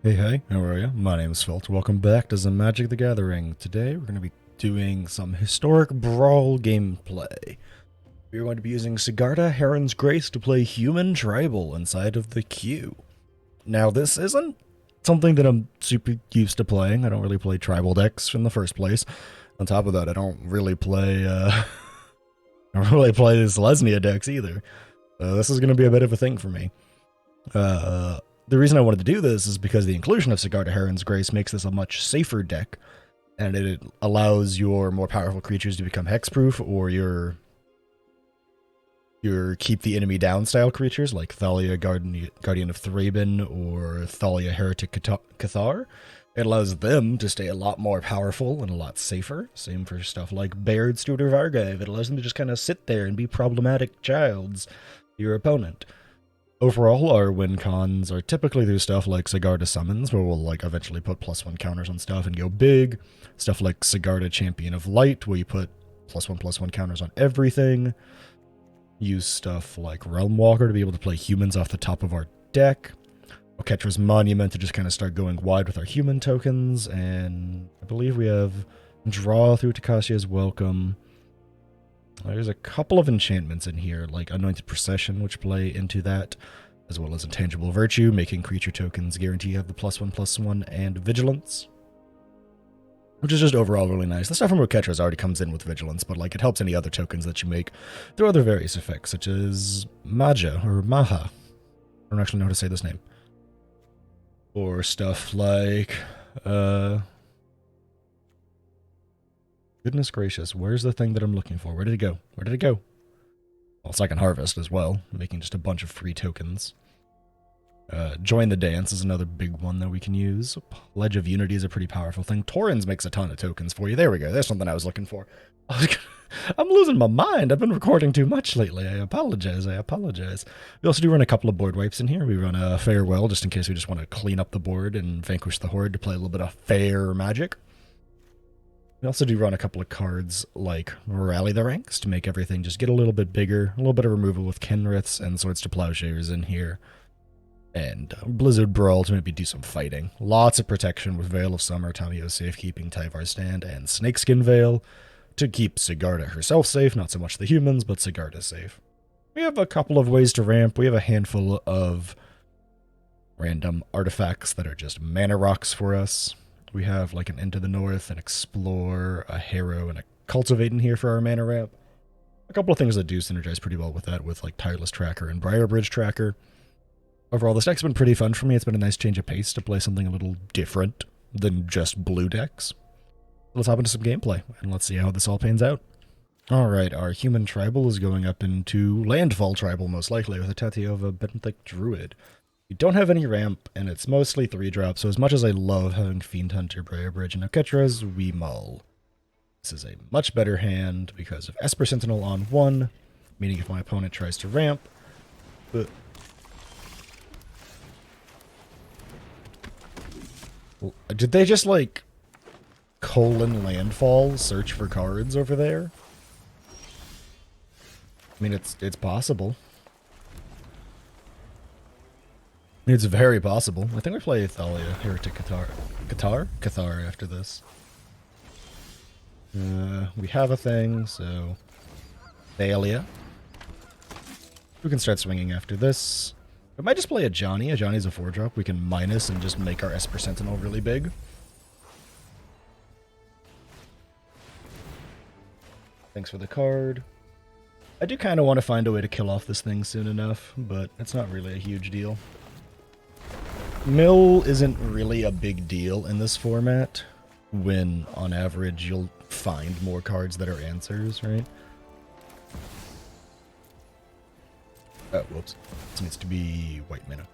Hey, how are you? My name is Felt. Welcome back to some Magic the Gathering. Today we're going to be doing some historic Brawl gameplay. We're going to be using Sigarda, Heron's Grace to play Human Tribal inside of the queue. Now this isn't something that I'm super used to playing. I don't really play Tribal decks in the first place. On top of that, I don't really play Selesnya decks either. This is going to be a bit of a thing for me. The reason I wanted to do this is because the inclusion of Sigarda Heron's Grace makes this a much safer deck, and it allows your more powerful creatures to become hexproof, or your keep the enemy down style creatures like Thalia, Guardian of Thraben, or Thalia Heretic Cathar. It allows them to stay a lot more powerful and a lot safer. Same for stuff like Baird, Steward, or Vargave. It allows them to just kind of sit there and be problematic childs to your opponent. Overall, our win cons are typically through stuff like Sigarda Summons, where we'll eventually put +1 counters on stuff and go big. Stuff like Sigarda Champion of Light, where you put +1/+1 counters on everything. Use stuff like Realm Walker to be able to play humans off the top of our deck. Oketra's Monument to just kind of start going wide with our human tokens. And I believe we have Draw through Takashia's Welcome. There's a couple of enchantments in here, like Anointed Procession, which play into that, as well as Intangible Virtue, making creature tokens guarantee you have the +1/+1 and Vigilance, which is just overall really nice. The stuff from Oketra's already comes in with Vigilance, but it helps any other tokens that you make through other various effects, such as Maja, or Maha. I don't actually know how to say this name. Or stuff like, goodness gracious, where's the thing that I'm looking for? Where did it go? Where did it go? Well, Second Harvest as well, making just a bunch of free tokens. Join the Dance is another big one that we can use. Pledge of Unity is a pretty powerful thing. Torrens makes a ton of tokens for you. There we go. There's something I was looking for. I'm losing my mind. I've been recording too much lately. I apologize. We also do run a couple of board wipes in here. We run a Farewell, just in case we just want to clean up the board and vanquish the Horde to play a little bit of fair magic. We also do run a couple of cards like Rally the Ranks to make everything just get a little bit bigger, a little bit of removal with Kenriths and Swords to Plowshares in here. And Blizzard Brawl to maybe do some fighting. Lots of protection with Veil of Summer, Tamiyo's Safekeeping, Tyvar's Stand, and Snakeskin Veil to keep Sigarda herself safe, not so much the humans, but Sigarda safe. We have a couple of ways to ramp. We have a handful of random artifacts that are just mana rocks for us. We have an Into the North, an Explore, a Harrow, and a Cultivate in here for our mana ramp. A couple of things that do synergize pretty well with that, with Tireless Tracker and Briarbridge Tracker. Overall, this deck's been pretty fun for me. It's been a nice change of pace to play something a little different than just blue decks. Let's hop into some gameplay, and let's see how this all pans out. Alright, our Human Tribal is going up into Landfall Tribal, most likely, with a Tatiova Benthic Druid. We don't have any ramp, and it's mostly 3-drop, so as much as I love having Fiend Hunter, Briarbridge, and Oketra's, we mull. This is a much better hand because of Esper Sentinel on 1, meaning if my opponent tries to ramp... Did they just, colon landfall search for cards over there? I mean, it's possible. It's very possible. I think we play Thalia, Heretic Cathar after this. We have a thing, so... Thalia. We can start swinging after this. I might just play a Johnny. A Johnny's a 4-drop. We can minus and just make our Esper Sentinel really big. Thanks for the card. I do kind of want to find a way to kill off this thing soon enough, but it's not really a huge deal. Mill isn't really a big deal in this format, when, on average, you'll find more cards that are answers, right? Oh, whoops. This needs to be white mana.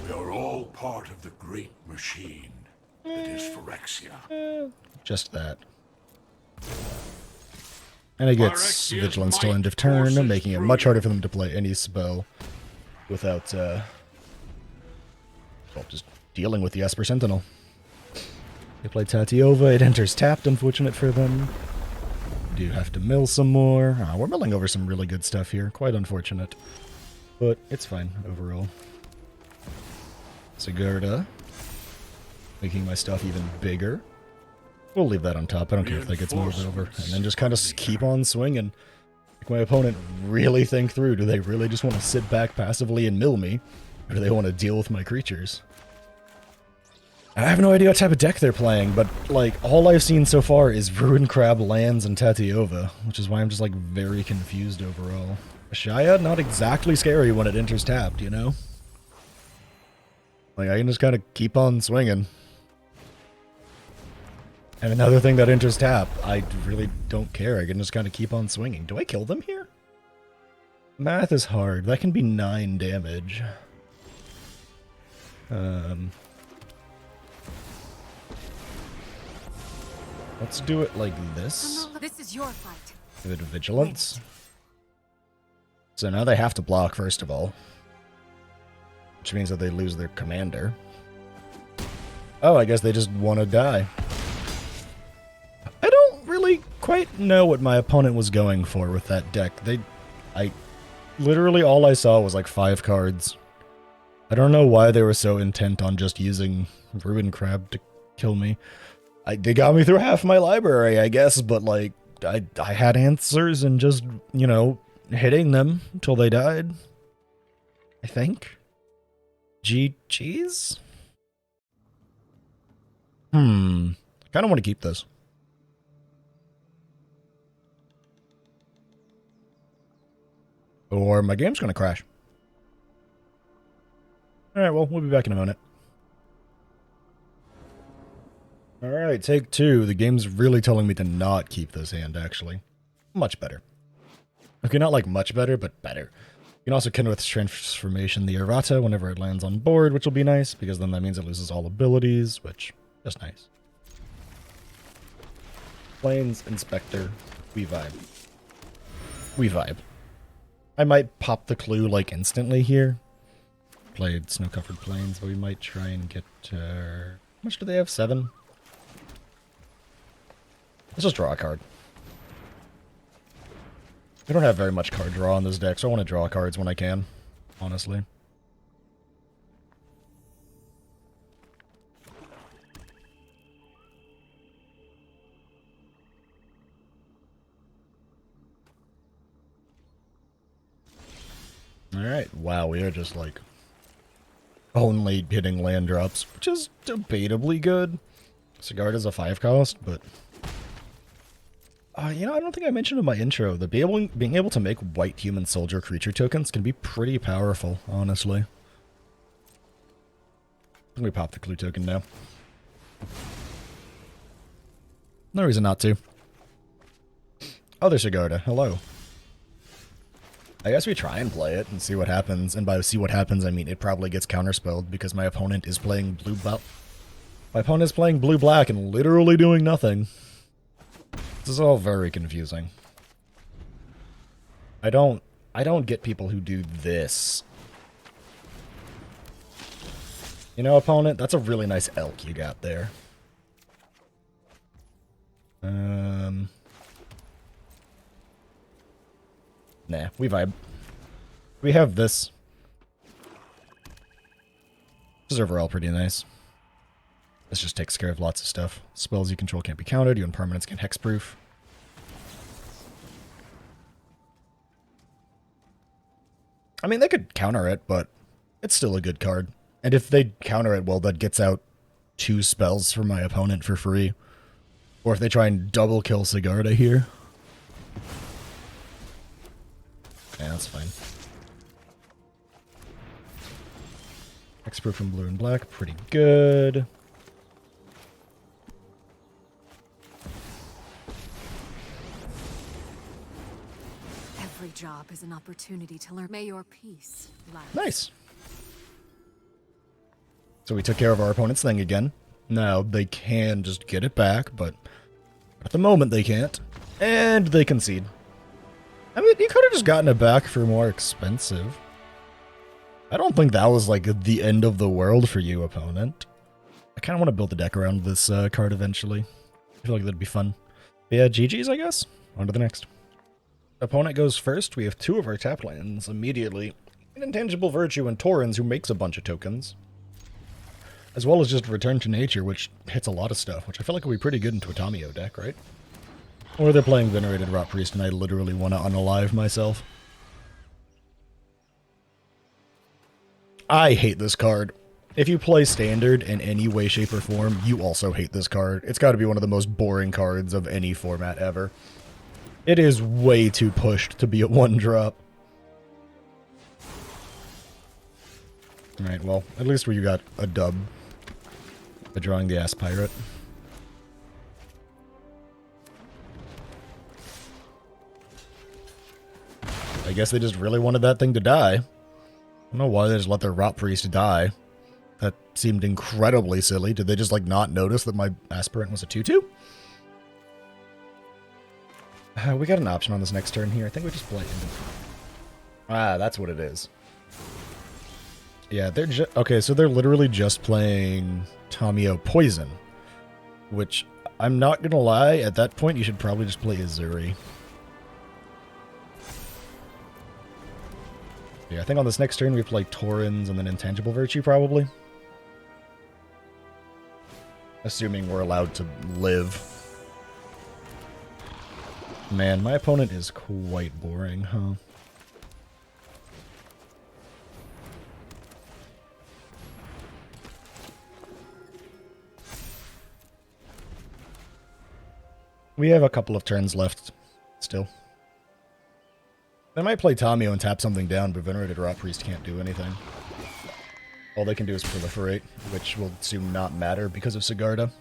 We are all part of the great machine that is Phyrexia. Just that. And it gets Vigilance till end of turn, making it much harder for them to play any spell without, well, just dealing with the Esper Sentinel. They play Tatiova, it enters tapped, unfortunate for them. Do have to mill some more. We're milling over some really good stuff here, quite unfortunate. But it's fine overall. Sigarda. Making my stuff even bigger. We'll leave that on top. I don't care if that gets moved over. And then just kind of keep on swinging. Make my opponent really think through. Do they really just want to sit back passively and mill me? Or do they want to deal with my creatures? I have no idea what type of deck they're playing, but, like, all I've seen so far is Ruin Crab, Lands, and Tatiova, which is why I'm just, like, very confused overall. Shaya, not exactly scary when it enters tapped, you know? Like, I can just kind of keep on swinging. And another thing that enters tap, I really don't care. I can just kind of keep on swinging. Do I kill them here? Math is hard. That can be 9 damage. Let's do it like this. This is your fight. Give it vigilance. So now they have to block, first of all. Which means that they lose their commander. Oh, I guess they just want to die. I don't really quite know what my opponent was going for with that deck. Literally all I saw was like 5 cards. I don't know why they were so intent on just using Ruin Crab to kill me. They got me through half my library, I guess, but like, I had answers and just, you know, hitting them until they died. I think. GG's? I kind of want to keep this. Or my game's going to crash. Alright, well, we'll be back in a minute. Alright, take 2. The game's really telling me to not keep this hand, actually. Much better. Okay, not like much better, but better. You can also kindle with transformation the errata whenever it lands on board, which will be nice, because then that means it loses all abilities, which is nice. Plains, Inspector, we vibe. We vibe. I might pop the clue, like, instantly here. Played Snow-Covered Plains, but we might try and get, how much do they have? 7? Let's just draw a card. I don't have very much card draw on this deck, so I want to draw cards when I can, honestly. Alright, wow, we are just like only hitting land drops, which is debatably good. Sigarda's a 5 cost, but you know, I don't think I mentioned in my intro that being able to make white human soldier creature tokens can be pretty powerful, honestly. Let me pop the clue token now. No reason not to. Other Sigarda, hello. I guess we try and play it and see what happens, and by see what happens, I mean it probably gets counterspelled because my opponent is playing blue-black. My opponent is playing blue-black and literally doing nothing. This is all very confusing. I don't get people who do this. You know, opponent, that's a really nice elk you got there. Nah, we vibe. We have this. This is overall pretty nice. This just takes care of lots of stuff. Spells you control can't be countered, you and permanents get hexproof. I mean, they could counter it, but it's still a good card. And if they counter it, well, that gets out 2 spells for my opponent for free. Or if they try and double kill Sigarda here. Yeah, that's fine. Hexproof from blue and black, pretty good. Every job is an opportunity to learn. May your peace last. Nice. So we took care of our opponent's thing again. Now, they can just get it back, but at the moment they can't. And they concede. I mean, you could have just gotten it back for more expensive. I don't think that was, like, the end of the world for you, opponent. I kind of want to build the deck around this card eventually. I feel like that'd be fun. But yeah, GG's, I guess. On to the next. Opponent goes first. We have 2 of our tap lands immediately An Intangible Virtue and Torrens, who makes a bunch of tokens. As well as just Return to Nature, which hits a lot of stuff, which I feel like would be pretty good into a Tamio deck, right? Or they're playing Venerated Rot Priest, and I literally want to unalive myself. I hate this card. If you play Standard in any way, shape, or form, you also hate this card. It's got to be one of the most boring cards of any format ever. It is way too pushed to be a 1-drop. Alright, well, at least you got a dub by drawing the Ass Pirate. I guess they just really wanted that thing to die. I don't know why they just let their Rot Priest die. That seemed incredibly silly. Did they just, like, not notice that my Aspirant was a 2-2? We got an option on this next turn here. I think we just play... Ah, that's what it is. Yeah, they're just... Okay, so they're literally just playing Tamio Poison. Which, I'm not gonna lie, at that point you should probably just play Azuri. Yeah, I think on this next turn we play Torrens and then Intangible Virtue, probably. Assuming we're allowed to live. Man, my opponent is quite boring, huh? We have a couple of turns left, still. They might play Tamio and tap something down, but Venerated Rot Priest can't do anything. All they can do is proliferate, which will soon not matter because of Sigarda.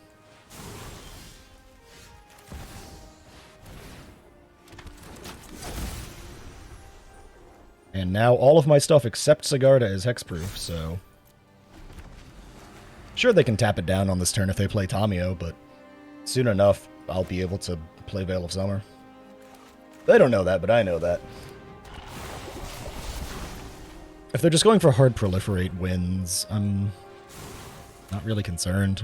And now all of my stuff except Sigarda is hexproof, so... Sure, they can tap it down on this turn if they play Tamio, but soon enough, I'll be able to play Veil of Summer. They don't know that, but I know that. If they're just going for hard proliferate wins, I'm not really concerned.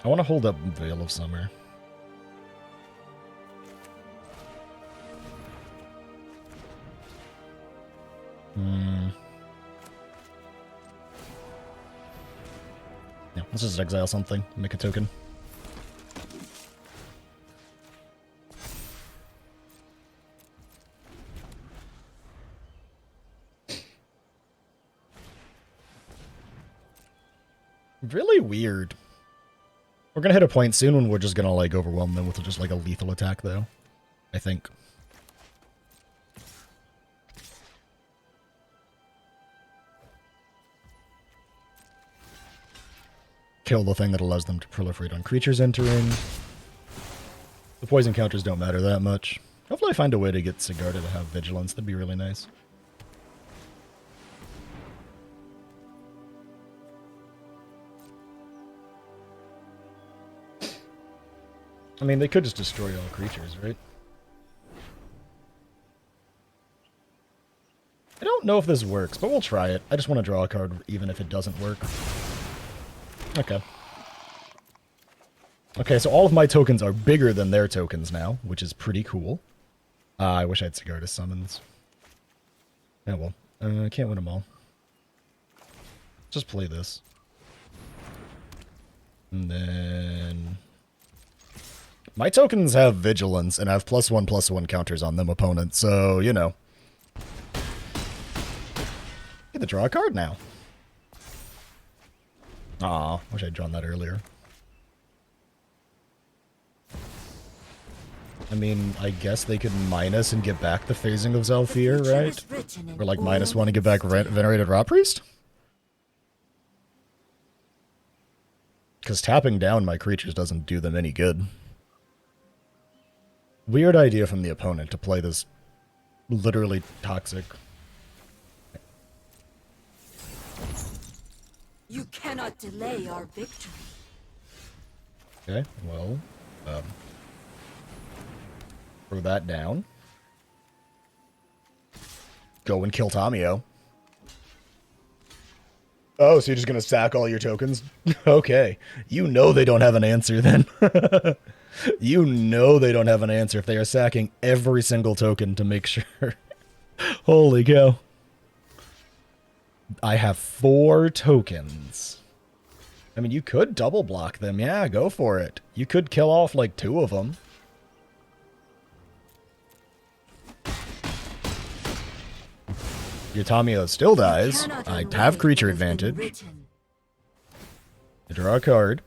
I want to hold up Veil of Summer. Yeah, let's just exile something, make a token. Really weird. We're gonna hit a point soon when we're just gonna, like, overwhelm them with just, like, a lethal attack, though. I think. Kill the thing that allows them to proliferate on creatures entering. The poison counters don't matter that much. Hopefully I find a way to get Sigarda to have vigilance. That'd be really nice. I mean, they could just destroy all creatures, right? I don't know if this works, but we'll try it. I just want to draw a card even if it doesn't work. Okay. Okay, so all of my tokens are bigger than their tokens now, which is pretty cool. I wish I had Sigarda summons. Yeah, well, I can't win them all. Just play this. And then... My tokens have vigilance and have +1/+1 counters on them opponents, so, you know. Get to draw a card now. Aw, wish I'd drawn that earlier. I mean, I guess they could minus and get back the phasing of Zalfir, right? Or like -1 and get back Venerated Rot Priest? Because tapping down my creatures doesn't do them any good. Weird idea from the opponent to play this literally toxic. You cannot delay our victory. Okay, well, throw that down. Go and kill Tamio. Oh, so you're just gonna sack all your tokens? Okay. You know they don't have an answer then. You know they don't have an answer if they are sacking every single token to make sure. Holy cow. I have 4 tokens. I mean, you could double block them. Yeah, go for it. You could kill off like 2 of them. Your Tamio still dies. I have creature advantage. I draw a card.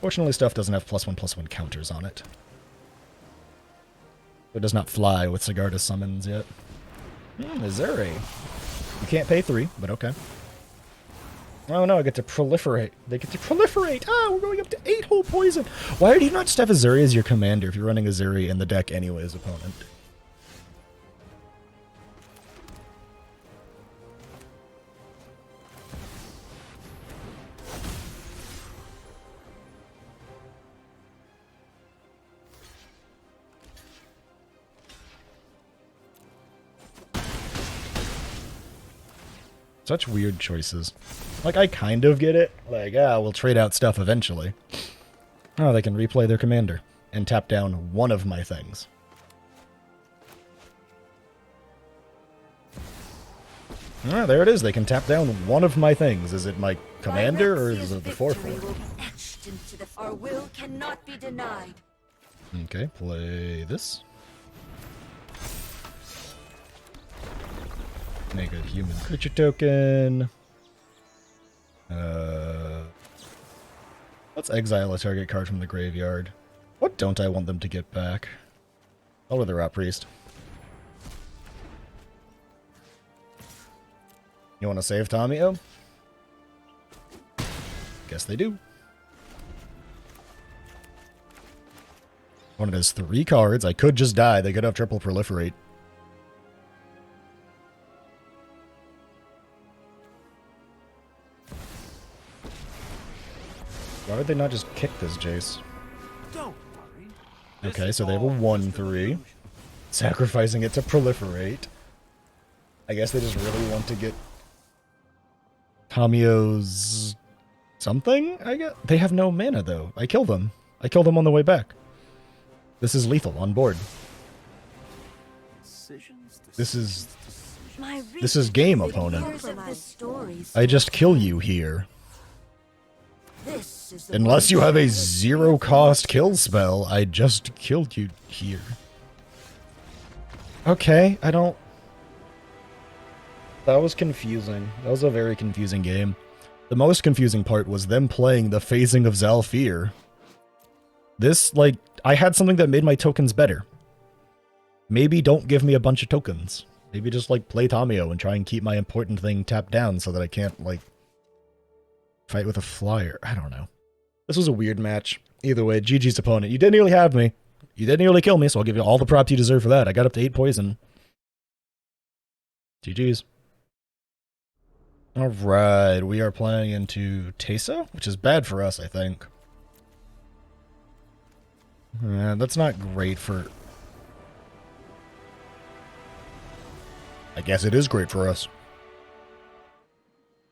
Fortunately, stuff doesn't have +1/+1 counters on it. It does not fly with Sigarda summons yet. Missouri. You can't pay 3, but okay. Oh no, I get to proliferate. They get to proliferate! Ah, we're going up to 8 whole poison! Why do you not just have Azuri as your commander if you're running Azuri in the deck anyways, opponent? Such weird choices. Like, I kind of get it. Like, we'll trade out stuff eventually. Oh, they can replay their commander and tap down one of my things. Ah, there it is. They can tap down one of my things. Is it my commander or is it the 4/4? Our will cannot be denied. Okay, play this. Make a human creature token. Let's exile a target card from the graveyard. What don't I want them to get back? Oh, with the Rot Priest. You want to save Tamio? Guess they do. Opponent has 3 cards. I could just die. They could have triple proliferate. Why would they not just kick this Jace? Don't worry. Okay, so they have a 1/3. Sacrificing it to proliferate. I guess they just really want to get Tamio's something, I guess? They have no mana, though. I killed them. I killed them on the way back. This is lethal on board. This is game, opponent. I just kill you here. Unless you have a 0-cost kill spell, I just killed you here. Okay, I don't... That was confusing. That was a very confusing game. The most confusing part was them playing the phasing of Zalfir. This, like, I had something that made my tokens better. Maybe don't give me a bunch of tokens. Maybe just, like, play Tamio and try and keep my important thing tapped down so that I can't, like, fight with a flyer. I don't know. This was a weird match. Either way, GG's opponent. You did nearly have me. You did nearly kill me, so I'll give you all the props you deserve for that. I got up to 8 poison. GG's. Alright, we are playing into Tesa, which is bad for us, I think. That's not great for... I guess it is great for us.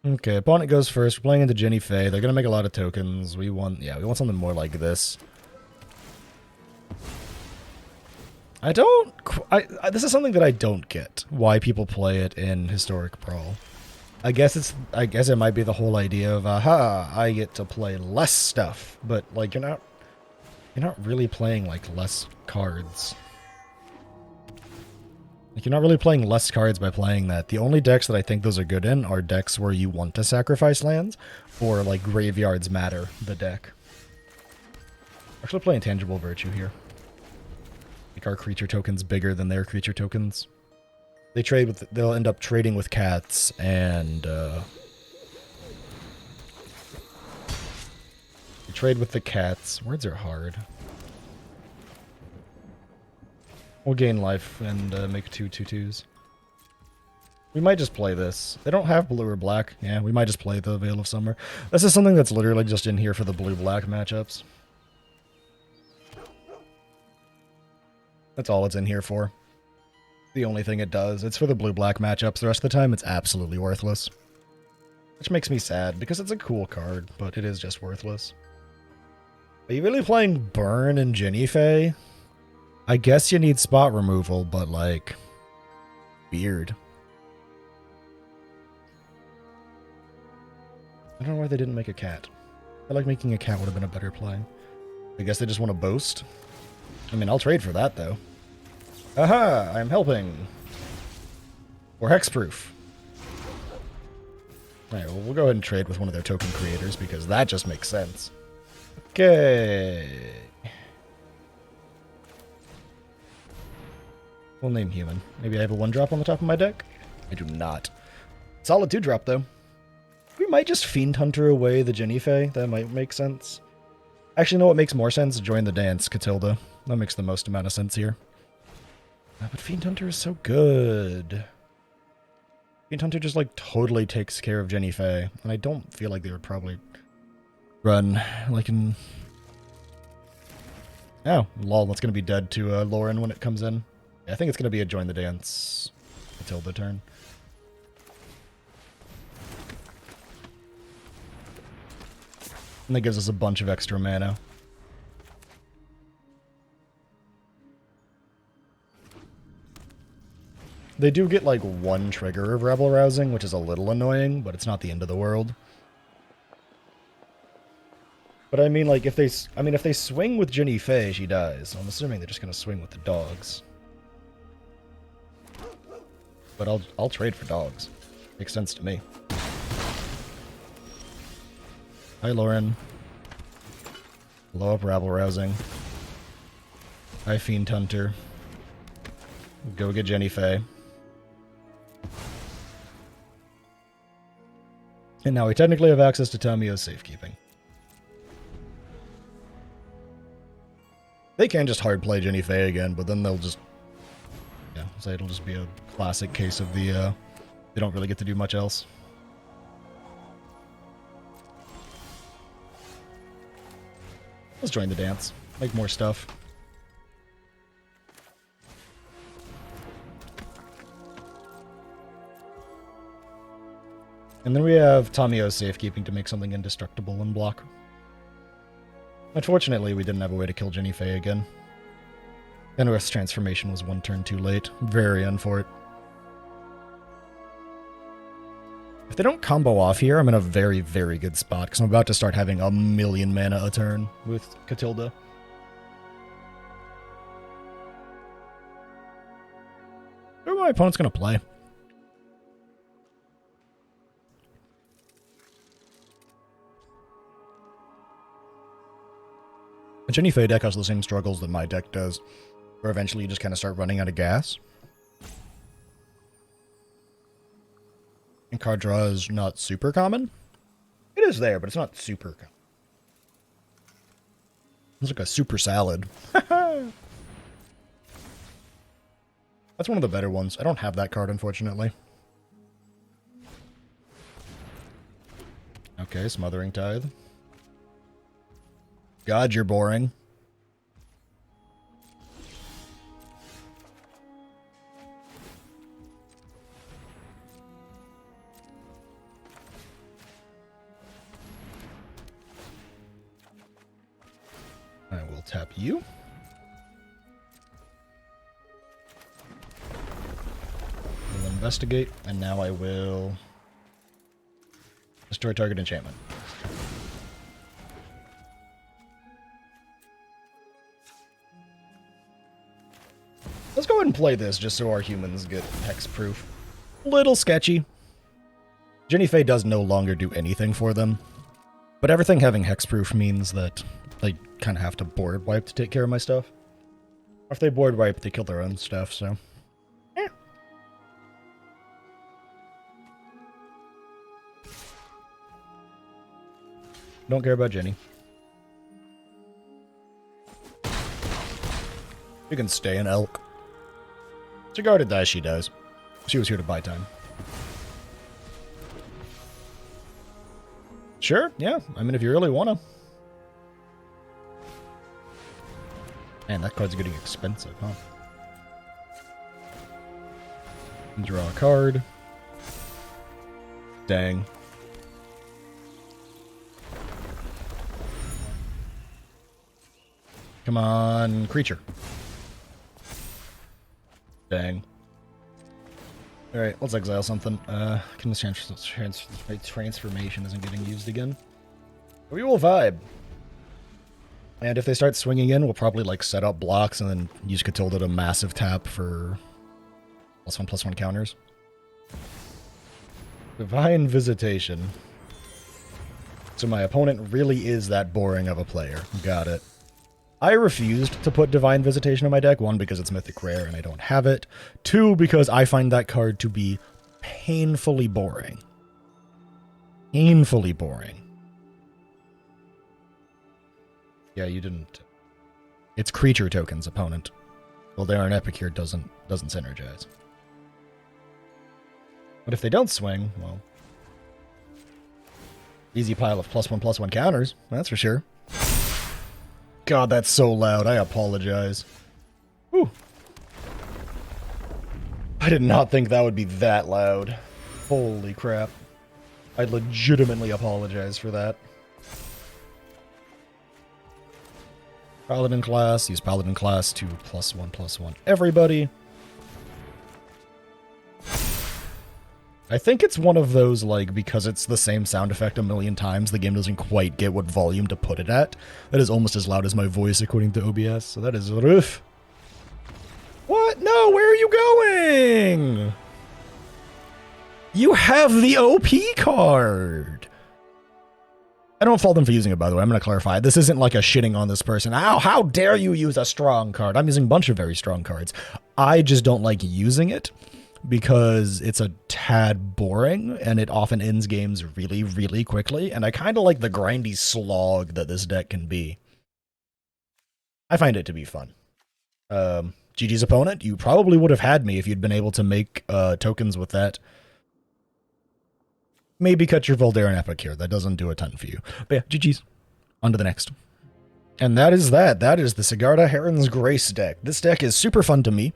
Okay, opponent goes first. We're playing into Jenny Faye. They're gonna make a lot of tokens. We want something more like this. This is something that I don't get. Why people play it in Historic Brawl. I guess it might be the whole idea of, aha, I get to play less stuff, but like you're not really playing like less cards. Like, you're not really playing less cards by playing that. The only decks that I think those are good in are decks where you want to sacrifice lands, or, like, graveyards matter the deck. Actually play Intangible Virtue here. Make our creature tokens bigger than their creature tokens. They'll end up trading with cats, and, they trade with the cats. Words are hard. We'll gain life and make 2 2/2s. We might just play this. They don't have blue or black. Yeah, we might just play the Veil of Summer. This is something that's literally just in here for the blue-black matchups. That's all it's in here for. The only thing it does. It's for the blue-black matchups. The rest of the time, it's absolutely worthless. Which makes me sad, because it's a cool card, but it is just worthless. Are you really playing Burn and Jenny Faye? I guess you need spot removal, but like, weird. I don't know why they didn't make a cat. I feel like making a cat would have been a better play. I guess they just want to boast. I mean, I'll trade for that, though. Aha! I'm helping. Or hexproof. Alright, well, we'll go ahead and trade with one of their token creators, because that just makes sense. Okay. We'll name human. Maybe I have a 1-drop on the top of my deck? I do not. Solid 2-drop, though. We might just Fiend Hunter away the Jenny Faye. That might make sense. Actually, no, what makes more sense? Join the dance, Catilda. That makes the most amount of sense here. But Fiend Hunter is so good. Fiend Hunter just, like, totally takes care of Jenny Faye. And I don't feel like they would probably run, like, in... Oh, lol, that's going to be dead to Lauren when it comes in. Yeah, I think it's going to be a Join the Dance Catilda turn. And that gives us a bunch of extra mana. They do get like 1 trigger of Rebel Rousing, which is a little annoying, but it's not the end of the world. But I mean, like, if they swing with Jenny Faye, she dies. I'm assuming they're just gonna swing with the dogs. But I'll trade for dogs. Makes sense to me. Hi, Lauren. Blow up Rabble Rousing. Hi, Fiend Hunter. Go get Jenny Faye. And now we technically have access to Tamio's safekeeping. They can just hard play Jenny Faye again, but then they'll just... Yeah, so it'll just be a classic case of the, they don't really get to do much else. Let's join the dance. Make more stuff. And then we have Tamio's safekeeping to make something indestructible and block. Unfortunately, we didn't have a way to kill Jenny Faye again. Earth's transformation was 1 turn too late. Very unfortunate. If they don't combo off here, I'm in a very, very good spot, because I'm about to start having 1,000,000 mana a turn with Catilda. Who are my opponents going to play? The Jenny Faye deck has the same struggles that my deck does, where eventually you just kind of start running out of gas. And card draw is not super common. It is there, but it's not super common. It's like a super salad. That's one of the better ones. I don't have that card, unfortunately. Okay, Smothering Tithe. God, you're boring. I will tap you. We'll investigate, and now I will destroy target enchantment. Let's go ahead and play this just so our humans get hexproof. Little sketchy. Jenny Faye does no longer do anything for them, but everything having hexproof means that they kind of have to board wipe to take care of my stuff. Or if they board wipe, they kill their own stuff, so... Eh. Don't care about Jenny. You can stay an elk. Sigarda dies, she does. She was here to buy time. Sure, yeah. I mean, if you really want to. Man, that card's getting expensive, huh? Draw a card. Dang. Come on, creature. Dang. Alright, let's exile something. Transformation isn't getting used again. We will vibe. And if they start swinging in, we'll probably like set up blocks and then use Catilda to massive tap for +1/+1 counters. Divine Visitation. So my opponent really is that boring of a player. Got it. I refused to put Divine Visitation in my deck. 1, because it's mythic rare and I don't have it. 2, because I find that card to be painfully boring. Painfully boring. Yeah, you didn't. It's creature tokens, opponent. Well, they are an epic here, doesn't synergize. But if they don't swing, well, easy pile of +1/+1 counters, that's for sure. God, that's so loud. I apologize. Whew. I did not think that would be that loud. Holy crap. I legitimately apologize for that. Paladin class, use Paladin class to +1/+1 everybody. I think it's one of those, like, because it's the same sound effect a million times, the game doesn't quite get what volume to put it at. That is almost as loud as my voice, according to OBS, so that is rough. What? No, where are you going? You have the OP card! I don't fault them for using it, by the way. I'm going to clarify. This isn't like a shitting on this person. Ow, how dare you use a strong card? I'm using a bunch of very strong cards. I just don't like using it because it's a tad boring and it often ends games really, really quickly. And I kind of like the grindy slog that this deck can be. I find it to be fun. GG's opponent, you probably would have had me if you'd been able to make tokens with that. Maybe cut your Voldaren Epic here. That doesn't do a ton for you. But yeah, GG's. On to the next. And that is that. That is the Sigarda Heron's Grace deck. This deck is super fun to me.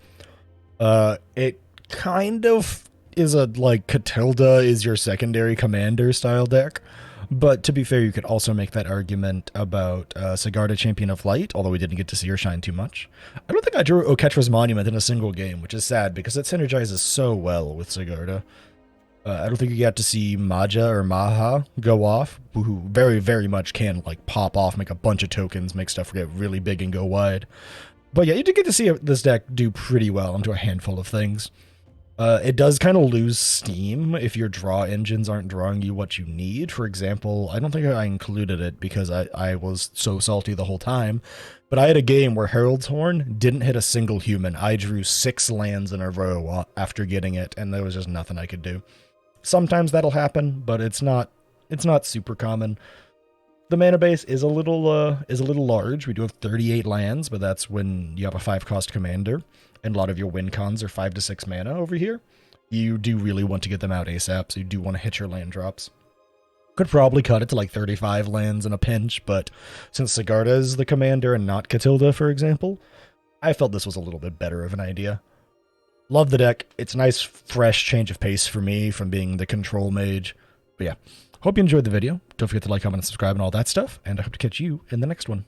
It kind of is a, like, Catilda is your secondary commander style deck. But to be fair, you could also make that argument about Sigarda Champion of Light, although we didn't get to see her shine too much. I don't think I drew Oketra's Monument in a single game, which is sad because it synergizes so well with Sigarda. I don't think you got to see Maja or Maha go off, who very, very much can, like, pop off, make a bunch of tokens, make stuff get really big and go wide. But yeah, you did get to see this deck do pretty well into a handful of things. It does kind of lose steam if your draw engines aren't drawing you what you need. For example, I don't think I included it because I was so salty the whole time, but I had a game where Herald's Horn didn't hit a single human. I drew 6 lands in a row after getting it, and there was just nothing I could do. Sometimes that'll happen, but it's not super common. The mana base is a little large. We do have 38 lands, but that's when you have a 5-cost commander, and a lot of your win cons are 5 to 6 mana over here. You do really want to get them out ASAP, so you do want to hit your land drops. Could probably cut it to like 35 lands in a pinch, but since Sigarda is the commander and not Catilda, for example, I felt this was a little bit better of an idea. Love the deck. It's a nice, fresh change of pace for me from being the control mage. But yeah, hope you enjoyed the video. Don't forget to like, comment, and subscribe, and all that stuff. And I hope to catch you in the next one.